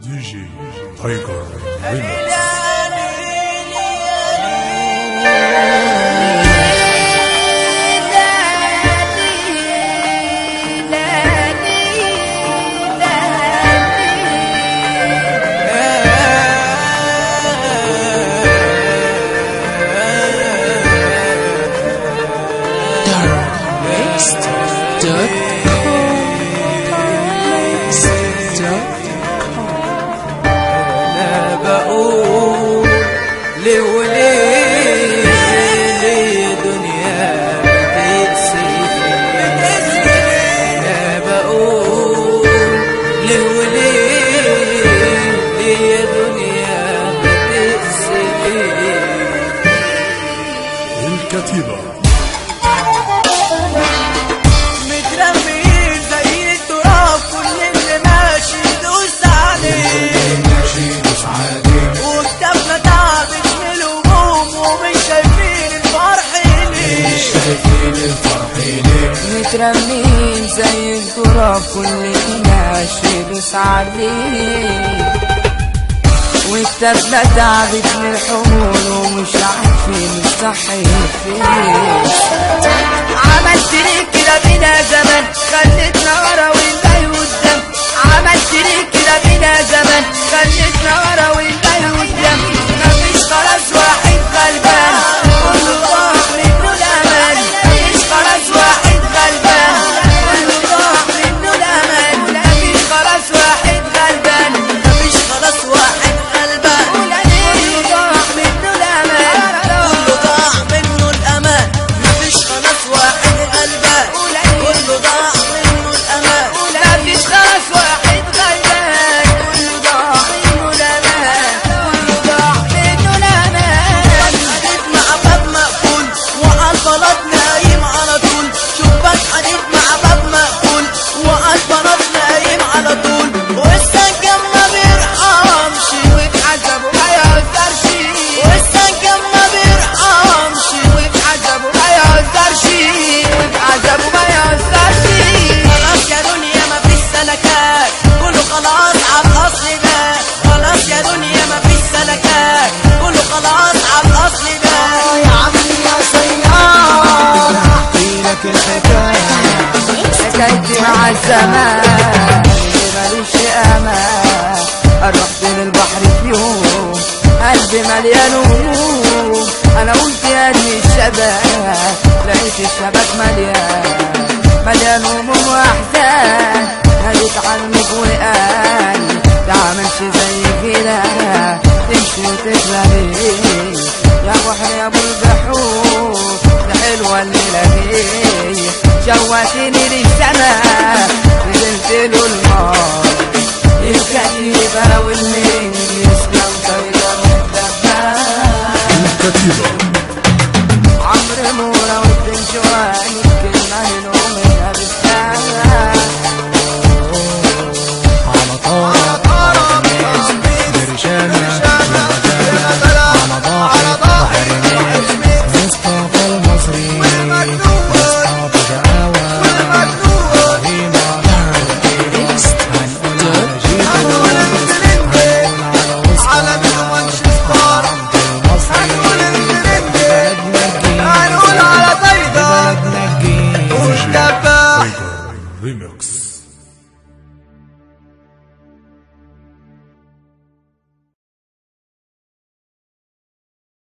DJ Tiger Remix. ليه وليه ليه دنيا بتقسي انا بقول ليه وليه ليه دنيا بتقسي الكتيبة مترمين زي التراب، كل اللي ماشي يدوس عليه وكتابنا تعبت من الهموم ومش شايفين الفرح ليه مترمين زي التراب، كل اللي ماشي يدوس عليه وكتابنا تعبت من الحمول ومش عارفين الصح فين. عملت ليه كده بينا زمان، خلتنا ورا والباقي قدام. عملت ليه كده بينا زمان، خلتنا ورا والباقي قدام. مفيش خلاص واحد غلبان، كله ضاع منه الأمان. مفيش خلاص واحد غلبان، كله ضاع منه الأمان. مفيش خلاص واحد غلبان، مفيش خلاص واحد غلبان. كله ضاع منه الأمان، كله ضاع منه الأمان. مفيش خلاص واحد غلبان، كله ضاع منه الأمان. مفيش خلاص واحد غلبان، كله ضاع منه الأمان، كله ضاع منه الأمان. حديد مع باب مقفول وعلى البلاط نايم على طول. شباك حديد مع باب مقفول وعلى البلاط نايم على طول. والسجن ما بيرحمش واتعذبوا ما يهزرش. والسجن ما بيرحمش واتعذبوا ما يهزرش. واتعذبوا ما يهزرش. خلاص يا دنيا مفيش سلكات، كله خلاص عالأصل ده. خلاص يا دنيا مفيش سلكات، كله خلاص عالأصل ده. يا عمي يا سيار احكي لك الحكاية، حكايتي مع الزمان اللي مالوش امان. رحت للبحر في يوم قلبي مليان هموم، انا قلت يا ابني الشباب، لقيت الشباب مليان هموم واحزان. ناديت عنك وقال